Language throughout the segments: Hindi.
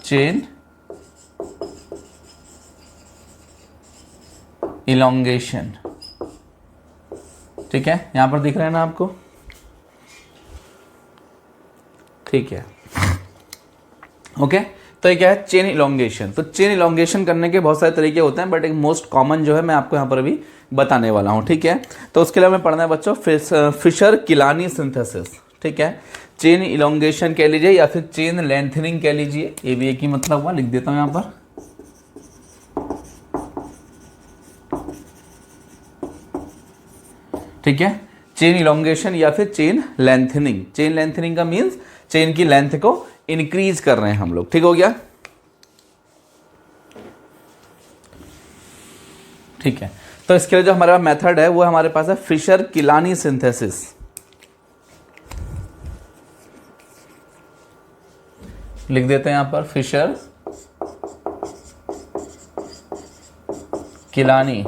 Chain elongation. ठीक है, यहां पर दिख रहा है ना आपको? ठीक है, ओके। तो ये क्या है? Chain elongation. तो चेन इलोंगेशन करने के बहुत सारे तरीके होते हैं, बट एक मोस्ट कॉमन जो है मैं आपको यहाँ पर अभी बताने वाला हूँ। ठीक है, तो उसके लिए हमें पढ़ना है बच्चों फिशर किलानी सिंथेसिस। ठीक है, चेन इलोंगेशन कह लीजिए या फिर चेन लेंथनिंग कह लीजिए, ये भी एक ही मतलब हुआ। लिख देता हूँ यहाँ पर। ठीक है, चेन इलोंगेशन या फिर चेन लेंथनिंग। चेन लेंथनिंग का मीन्स चेन की लेंथ को इंक्रीज कर रहे हैं हम लोग। ठीक हो गया? ठीक है, तो इसके लिए जो हमारा मेथड है वो हमारे पास है फिशर किलानी सिंथेसिस। लिख देते हैं यहां पर फिशर किलानी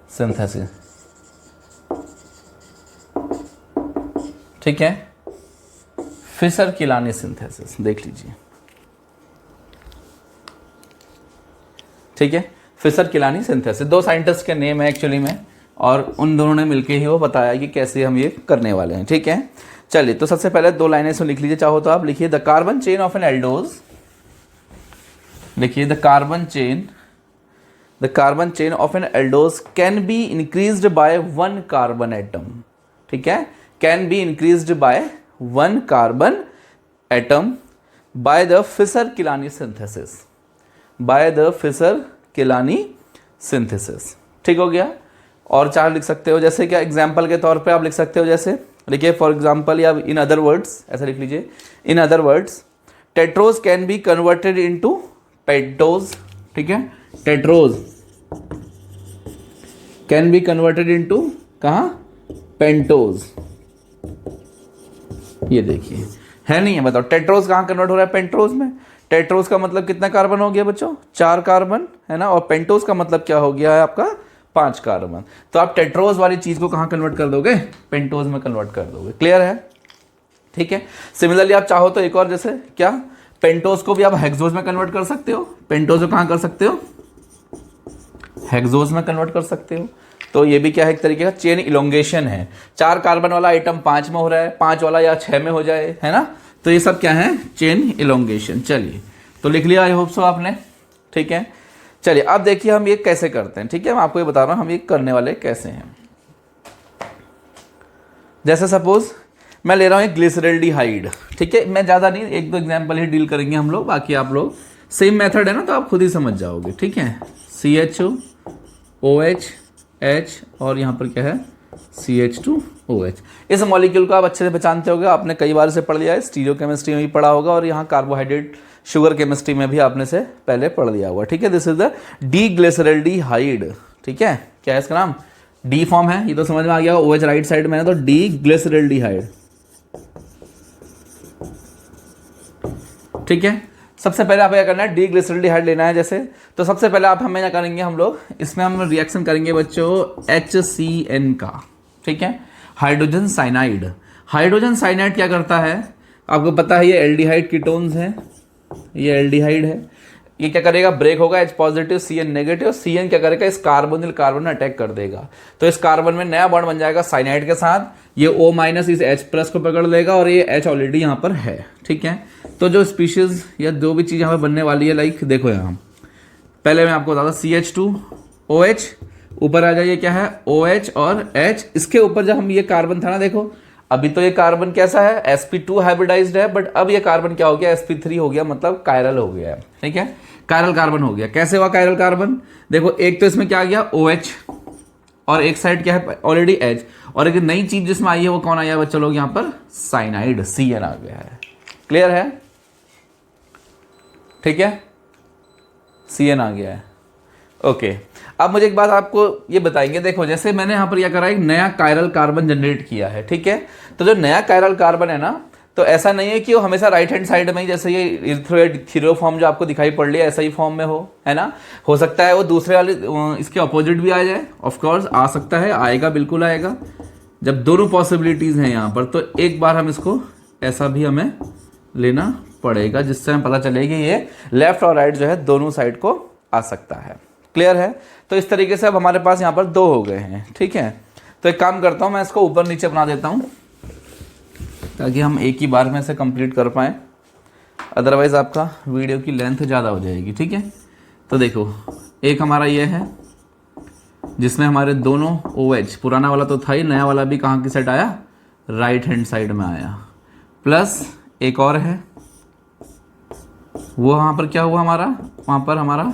सिंथेसिस। ठीक है, फिशर किलानी सिंथेसिस देख लीजिए। ठीक है, फिशर किलानी सिंथेसिस, दो साइंटिस्ट के नेम है एक्चुअली में, और उन दोनों ने मिलके ही वो बताया कि कैसे हम ये करने वाले हैं। ठीक है, चलिए, तो सबसे पहले दो लाइनें इसमें लिख लीजिए, चाहो तो आप लिखिए the carbon chain of an aldose. लिखिए the carbon chain of an aldose can be increased by one carbon atom. ठीक है, can be increased by one carbon atom by the Fischer Kiliani synthesis. By the Fischer Kiliani synthesis. ठीक हो गया? और चार लिख सकते हो, जैसे क्या एग्जाम्पल के तौर पे आप लिख सकते हो, जैसे लिखिए फॉर एग्जाम्पल, या इन अदर वर्ड्स ऐसा लिख लीजिए, in other words tetrose can be converted into pentose. ठीक है, tetrose can be converted into कहाँ? पेंटोज। ये देखिए, है नहीं है? बताओ टेट्रोज कहाँ कन्वर्ट हो रहा है? पेंटोज में। टेट्रोज का मतलब कितना कार्बन हो गया बच्चों? 4 कार्बन, है ना। और पेंटोज का मतलब क्या हो गया है आपका? 5 कार्बन। तो आप टेट्रोज वाली चीज को कहाँ कन्वर्ट कर दोगे? पेंटोज में कन्वर्ट कर दोगे। क्लियर है? ठीक है, सिमिलरली आप चाहो तो एक और, जैसे क्या, पेंटोज को भी आप हेक्सोज में कन्वर्ट कर सकते हो। पेंटोज को कहाँ कर सकते हो? हेक्सोज में कन्वर्ट कर सकते हो। तो ये भी क्या है? एक तरीके का चेन इलोंगेशन है। 4 कार्बन वाला आइटम 5 में हो रहा है, 5 वाला या 6 में हो जाए, है ना। तो ये सब क्या है? Chain elongation. चलिए, तो लिख लिया आई होप सो आपने। ठीक है, चलिए अब देखिए हम ये कैसे करते हैं। ठीक है, मैं आपको ये बता रहा हूं हम ये करने वाले कैसे हैं। जैसे सपोज मैं ले रहा हूं एक ग्लिसरल्डिहाइड। ठीक है, मैं ज़्यादा नहीं, एक दो एग्जाम्पल ही डील करेंगे हम लोग, बाकी आप लोग सेम मेथड है ना, तो आप खुद ही समझ जाओगे। ठीक है, CHO OH H और यहाँ पर क्या है? CH2OH। इस मॉलिक्यूल को आप अच्छे से पहचानते होगे, आपने कई बार से पढ़ लिया है, स्टीरियो केमिस्ट्री में भी पढ़ा होगा, और यहाँ कार्बोहाइड्रेट शुगर केमिस्ट्री में भी आपने से पहले पढ़ लिया होगा। ठीक है, दिस इज द डीग्लिसरल्डिहाइड। ठीक है, क्या है इसका नाम? डी फॉर्म है, ये तो समझ में आ गया। OH राइट साइड में है, तो डीग्लिसरल्डिहाइड। ठीक है, सबसे पहले आप क्या करना है? डीग्लिसरल्डिहाइड लेना है। जैसे तो सबसे पहले आप हमें क्या करेंगे, हम लोग इसमें हम रिएक्शन करेंगे बच्चों HCN का। ठीक है, हाइड्रोजन साइनाइड। हाइड्रोजन साइनाइड क्या करता है? आपको पता है ये एल्डिहाइड कीटोन्स है, ये एल्डिहाइड है। ये क्या करेगा? ब्रेक होगा, H positive CN negative. CN क्या करेगा? इस कार्बोनिल कार्बन में अटैक कर देगा, तो इस कार्बन में नया बॉन्ड बन जाएगा साइनाइड के साथ। ये O माइनस इस H प्लस को पकड़ लेगा, और ये H ऑलरेडी यहाँ पर है। ठीक है, तो जो स्पीशीज या जो भी चीज़ यहाँ पर बनने वाली है, लाइक देखो यहाँ पहले मैं आपको बताता हूँ, CH2OH ऊपर आ जाइए, क्या है? OH और H। इसके ऊपर जब हम ये कार्बन था ना, देखो अभी तो ये कार्बन कैसा है? sp2 हाइब्रिडाइज्ड है, बट अब ये कार्बन क्या हो गया? sp3 हो गया, मतलब कायरल हो गया है। ठीक है, कायरल कार्बन हो गया। कैसे हुआ कायरल कार्बन? देखो एक तो इसमें क्या आ गया? OH, और एक साइड क्या है? ऑलरेडी H, और एक नई चीज जिसमें आई है वो कौन आया बच्चों लोग? यहाँ पर साइनाइड, CN आ गया है। क्लियर है? ठीक है, CN आ गया है। ओके, अब मुझे एक बात आपको ये बताएंगे, देखो जैसे मैंने यहाँ पर क्या करा, एक नया कायरल कार्बन जनरेट किया है। ठीक है, तो जो नया कायरल कार्बन है ना, तो ऐसा नहीं है कि वो हमेशा राइट हैंड साइड में ही, जैसे ये इथ्रो फॉर्म जो आपको दिखाई पड़ रही है, ऐसा ही फॉर्म में हो, है ना। हो सकता है वो दूसरे वाले इसके अपोजिट भी आ जाए, ऑफ कोर्स आ सकता है, आएगा, बिल्कुल आएगा। जब दोनों पॉसिबिलिटीज़ हैं यहाँ पर, तो एक बार हम इसको ऐसा भी हमें लेना पड़ेगा, जिससे हमें पता चले कि ये लेफ्ट और राइट जो है दोनों साइड को आ सकता है। क्लियर है? तो इस तरीके से अब हमारे पास यहाँ पर 2 हो गए हैं। ठीक है, तो एक काम करता हूँ, मैं इसको ऊपर नीचे बना देता हूँ ताकि हम एक ही बार में इसे कंप्लीट कर पाएँ, अदरवाइज़ आपका वीडियो की लेंथ ज़्यादा हो जाएगी। ठीक है, तो देखो एक हमारा ये है जिसमें हमारे दोनों OH, पुराना वाला तो था ही, नया वाला भी कहाँ की साइड आया, राइट हैंड साइड में आया, प्लस एक और है वो वहाँ पर क्या हुआ हमारा, वहाँ पर हमारा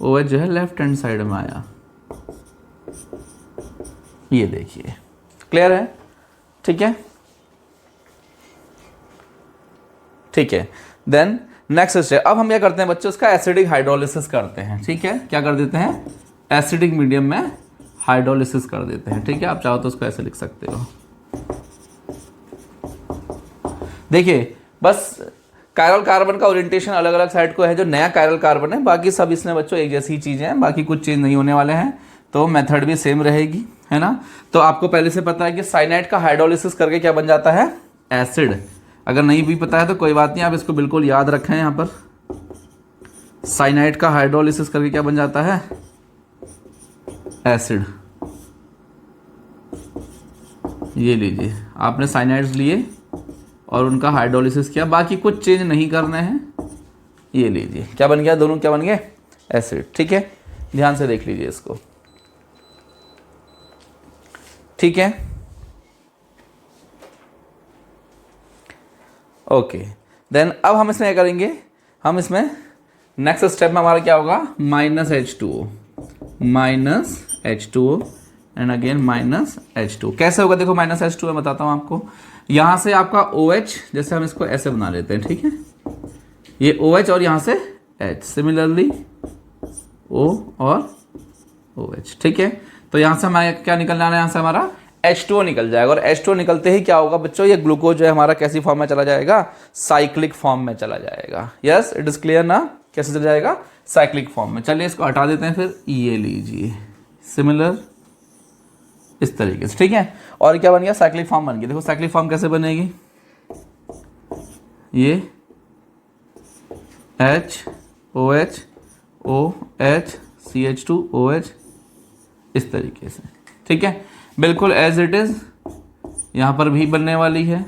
OH जो है लेफ्ट हैंड साइड में आया। ये देखिए, क्लियर है? ठीक है, ठीक है। देन नेक्स्ट स्टेप, अब हम क्या करते हैं बच्चों, उसका एसिडिक हाइड्रोलिसिस करते हैं। ठीक है, क्या कर देते हैं, एसिडिक मीडियम में हाइड्रोलिसिस कर देते हैं। ठीक है, आप चाहो तो उसको ऐसे लिख सकते हो। देखिए बस कायरल कार्बन का ओरिएंटेशन अलग अलग साइड को है, जो नया कायरल कार्बन है, बाकी सब इसमें बच्चों एक जैसी चीज़ें हैं, बाकी कुछ चेंज नहीं होने वाले हैं, तो मेथड भी सेम रहेगी, है ना। तो आपको पहले से पता है कि साइनाइड का हाइड्रोलिसिस करके क्या बन जाता है, एसिड। अगर नहीं भी पता है तो कोई बात नहीं, आप इसको बिल्कुल याद रखें। यहाँ पर साइनाइड का हाइड्रोलिसिस करके क्या बन जाता है, एसिड। ये लीजिए, आपने साइनाइड्स लिए और उनका हाइड्रोलिसिस किया, बाकी कुछ चेंज नहीं करने हैं। ये लीजिए क्या बन गया, दोनों क्या बन गए, एसिड। ठीक है, ध्यान से देख लीजिए इसको। ठीक है, ओके। देन अब हम इसमें क्या करेंगे, हम इसमें नेक्स्ट स्टेप में हमारा क्या होगा, -H2O, -H2O and again -H2O। कैसे होगा, देखो -H2O बताता हूँ आपको। यहाँ से आपका OH, जैसे हम इसको ऐसे बना लेते हैं। ठीक है, ये OH और यहाँ से H, सिमिलरली O और OH। ठीक है, तो यहाँ से हमारा क्या निकलना है, यहाँ से हमारा H2O निकल जाएगा, और H2O निकलते ही क्या होगा बच्चों, ये ग्लूकोज जो है हमारा कैसी फॉर्म में चला जाएगा, साइक्लिक फॉर्म में चला जाएगा। यस, इट इज क्लियर ना, कैसे चला जाएगा, साइक्लिक फॉर्म में। चलिए इसको हटा देते हैं फिर, ये लीजिए सिमिलर इस तरीके से। ठीक है, और क्या बन गया, साइक्लिक फॉर्म बन गया। देखो साइक्लिक फॉर्म कैसे बनेगी, ये HOH OH CH2OH इस तरीके से। ठीक है, बिल्कुल एज इट इज यहाँ पर भी बनने वाली है।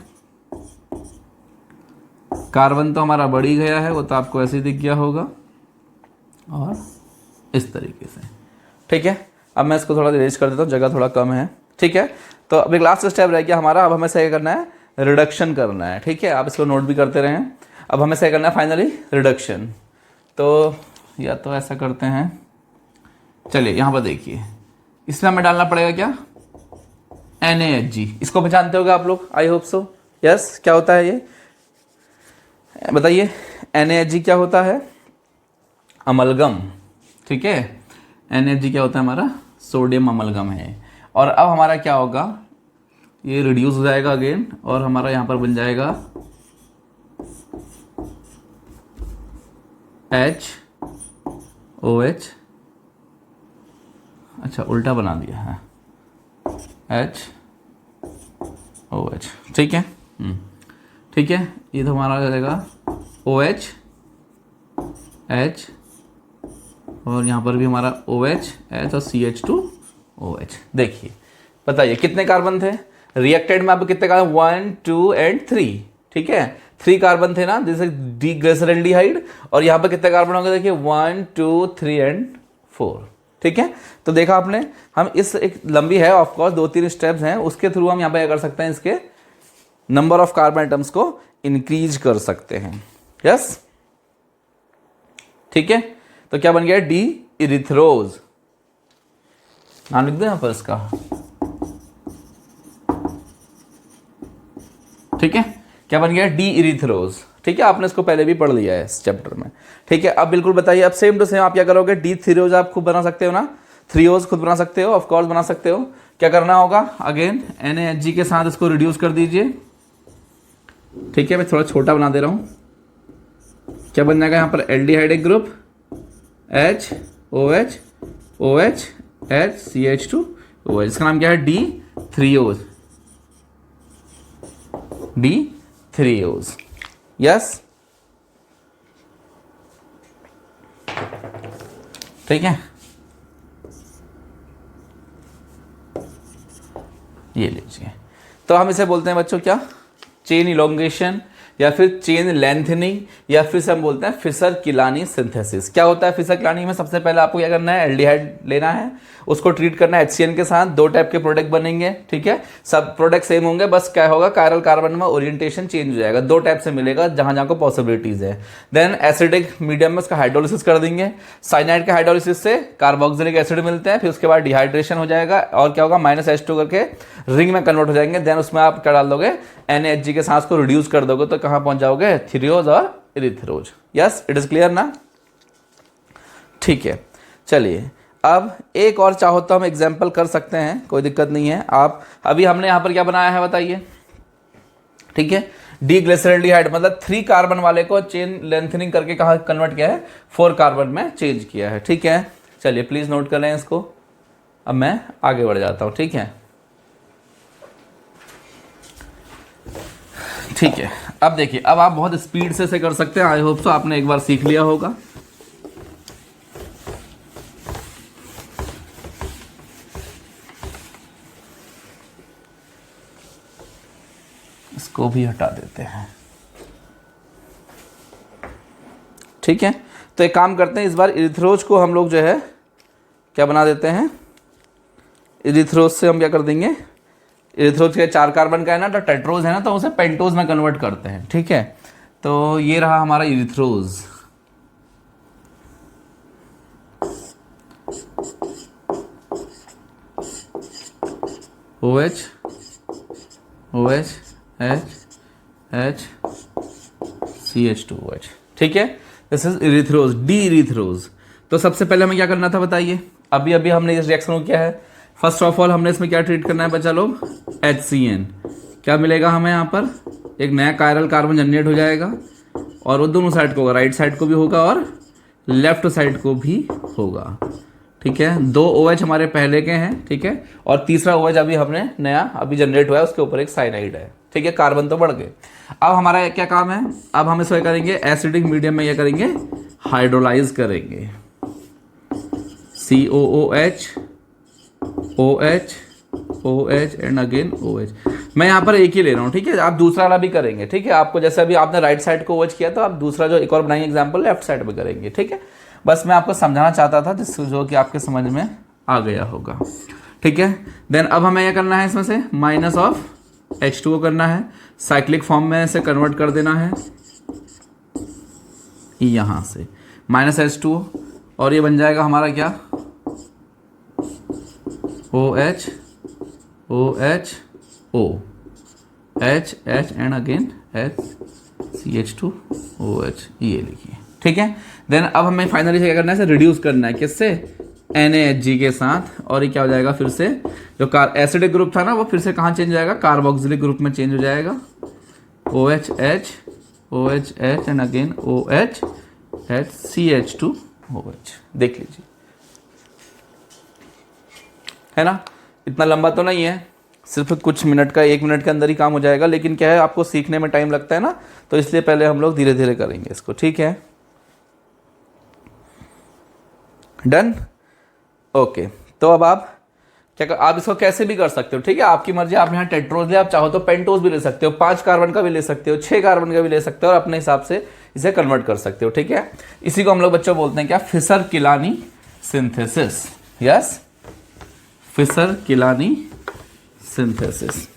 कार्बन तो हमारा बढ़ ही गया है, वो तो आपको ऐसे ही दिख गया होगा, और इस तरीके से। ठीक है, अब मैं इसको थोड़ा इरेज कर देता हूँ, जगह थोड़ा कम है। ठीक है, तो अब एक लास्ट स्टेप रह गया हमारा, अब हमें सही करना है, रिडक्शन करना है। ठीक है, आप इसको नोट भी करते रहें। अब हमें सही करना है फाइनली रिडक्शन। तो या तो ऐसा करते हैं, चलिए यहाँ पर देखिए, इसमें हमें डालना पड़ेगा क्या, NaHG। इसको पहचानते होगे आप लोग, आई होप सो। यस, क्या होता है ये बताइए, NaHG क्या होता है, अमलगम। ठीक है, NaHG क्या होता है, हमारा सोडियम अमलगम है। और अब हमारा क्या होगा, ये रिड्यूस हो जाएगा अगेन, और हमारा यहाँ पर बन जाएगा HOH, अच्छा उल्टा बना दिया है, HOH। ठीक है, ठीक है, ये तो हमारा हो जाएगा OH H, और यहाँ पर भी हमारा OH H और CH2OH। देखिए बताइए कितने कार्बन थे रिएक्टेड में, आप कितने कार्बन, 1 2 एंड 3। ठीक है, 3 कार्बन थे ना, जैसे डीग्लिसरल्डिहाइड, और यहाँ पर कितने कार्बन होंगे, देखिए 1 2 3 एंड 4। ठीक है, तो देखा आपने, हम इस एक लंबी है ऑफकोर्स, 2-3 स्टेप्स हैं, उसके थ्रू हम यहाँ पे क्या कर सकते हैं, इसके नंबर ऑफ कार्बन एटम्स को इंक्रीज कर सकते हैं। यस, ठीक है, तो क्या बन गया, डी इरिथ्रोज। नाम लिख दो यहाँ पर इसका। ठीक है, क्या बन गया, डी इरिथ्रोज। ठीक है, आपने इसको पहले भी पढ़ लिया है इस चैप्टर में। ठीक है, अब बिल्कुल बताइए, अब सेम टू सेम आप क्या करोगे, डी थ्रियोज आप खुद बना सकते हो ना, थ्रियोज खुद बना सकते हो, ऑफ कोर्स बना सकते हो। क्या करना होगा, अगेन NaHG के साथ इसको रिड्यूस कर दीजिए। ठीक है, मैं थोड़ा छोटा बना दे रहा हूं, क्या बन जाएगा यहाँ पर, एल्डिहाइड एक group, HOH OH H CH2OH, इसका नाम क्या है, डी थ्रियोज। यस, ठीक है, ये लीजिए। तो हम इसे बोलते हैं बच्चों क्या, चेन इलोंगेशन या फिर चेन लेंथनिंग, या फिर से हम बोलते हैं फिशर किलानी सिंथेसिस। क्या होता है फिशर किलानी में? सबसे पहले आपको क्या करना है, एल्डिहाइड लेना है, उसको ट्रीट करना है HCN के साथ। 2 टाइप के प्रोडक्ट बनेंगे, ठीक है, सब प्रोडक्ट सेम होंगे, बस क्या होगा, कायरल कार्बन में ओरिएंटेशन चेंज हो जाएगा। 2 टाइप से मिलेगा जहां जहां को पॉसिबिलिटीज है। देन एसिडिक मीडियम में उसका हाइड्रोलिसिस कर देंगे। साइनाइड के हाइड्रोलिसिस से कार्बोक्सिलिक एसिड मिलते हैं, फिर उसके बाद डिहाइड्रेशन हो जाएगा और क्या होगा, -H2 करके रिंग में कन्वर्ट हो जाएंगे। देन उसमें आप क्या डाल दोगे, NaHg के साथ को रिड्यूस कर दोगे तो कहां पहुंच जाओगे, थिरियोज और इरिथ्रोज। यस, इट इज क्लियर ना? ठीक है, चलिए अब एक और चाहो तो हम एग्जाम्पल कर सकते हैं, कोई दिक्कत नहीं है। आप अभी हमने यहां पर क्या बनाया है बताइए, ठीक है, डीग्लिसरॉल्डिहाइड मतलब 3 कार्बन वाले को चेन लेंथनिंग करके कहाँ कन्वर्ट किया है, 4 कार्बन में चेंज किया है, ठीक है। चलिए प्लीज नोट कर लें इसको। अब मैं आगे बढ़ जाता हूं, ठीक है, ठीक है। अब देखिए, अब आप बहुत स्पीड से इसे कर सकते हैं। आई होप सो आपने एक बार सीख लिया होगा। इसको भी हटा देते हैं, ठीक है। तो एक काम करते हैं, इस बार इरिथ्रोज को हम लोग जो है क्या बना देते हैं, इरिथ्रोज से हम क्या कर देंगे, इरिथ्रोज के 4 कार्बन का है ना, तो टेट्रोज है ना, तो उसे पेंटोज में कन्वर्ट करते हैं, ठीक है। तो ये रहा हमारा इरिथ्रोज, OH OH H CH2OH, ठीक है। This is इरिथ्रोज, D इरिथ्रोज। तो सबसे पहले हमें क्या करना था बताइए, अभी अभी हमने इस रिएक्शन को किया है। फर्स्ट ऑफ ऑल हमने इसमें क्या ट्रीट करना है बच्चा लोग, HCN। क्या मिलेगा हमें यहाँ पर, एक नया कायरल कार्बन जनरेट हो जाएगा और वो दोनों साइड को होगा, राइट साइड को भी होगा और लेफ्ट साइड को भी होगा, ठीक है। 2 OH हमारे पहले के हैं, ठीक है, और तीसरा OH अभी हमने नया अभी जनरेट हुआ है, उसके ऊपर एक साइनाइड है, ठीक है। कार्बन तो बढ़ गए। अब हमारा क्या काम है, अब हम इसको करेंगे एसिडिक मीडियम में, ये करेंगे हाइड्रोलाइज करेंगे, COOH OH OH and again OH। मैं यहाँ पर एक ही ले रहा हूँ, ठीक है, आप दूसरा वाला भी करेंगे, ठीक है। आपको जैसे अभी आपने राइट साइड को OH किया तो आप दूसरा जो एक और बनाएंगे एग्जाम्पल, लेफ्ट साइड में करेंगे, ठीक है। बस मैं आपको समझाना चाहता था जिससे जो कि आपके समझ में आ गया होगा, ठीक है। देन अब हमें यह करना है, इसमें से -H2O करना है, साइक्लिक फॉर्म में इसे कन्वर्ट कर देना है यहां से -H2O, और ये बन जाएगा हमारा क्या, OH OH O H H and again H CH2OH, ये लिखिए, ठीक है। देन अब हमें फाइनली क्या करना है, इसे रिड्यूस करना है, किससे, NaHg के साथ, और ये क्या हो जाएगा, फिर से जो एसिडिक ग्रुप था ना वो फिर से कहाँ चेंज हो जाएगा, कार्बोक्सिलिक ग्रुप में चेंज हो जाएगा, OH H and again OH H CH2OH। देख लीजिए, है ना, इतना लंबा तो नहीं है, सिर्फ कुछ मिनट का, 1 मिनट के अंदर ही काम हो जाएगा, लेकिन क्या है आपको सीखने में टाइम लगता है ना, तो इसलिए पहले हम लोग धीरे धीरे करेंगे इसको, ठीक है। Done, okay. तो अब आप क्या आप इसको कैसे भी कर सकते हो, ठीक है, आपकी मर्जी। आप यहाँ टेट्रोज ले, आप चाहो तो पेंटोज भी ले सकते हो, 5 कार्बन का भी ले सकते हो, 6 कार्बन का भी ले सकते हो, और अपने हिसाब से इसे कन्वर्ट कर सकते हो, ठीक है। इसी को हम लोग बच्चों बोलते हैं क्या, Fischer Kiliani synthesis. Yes, Fischer Kiliani synthesis.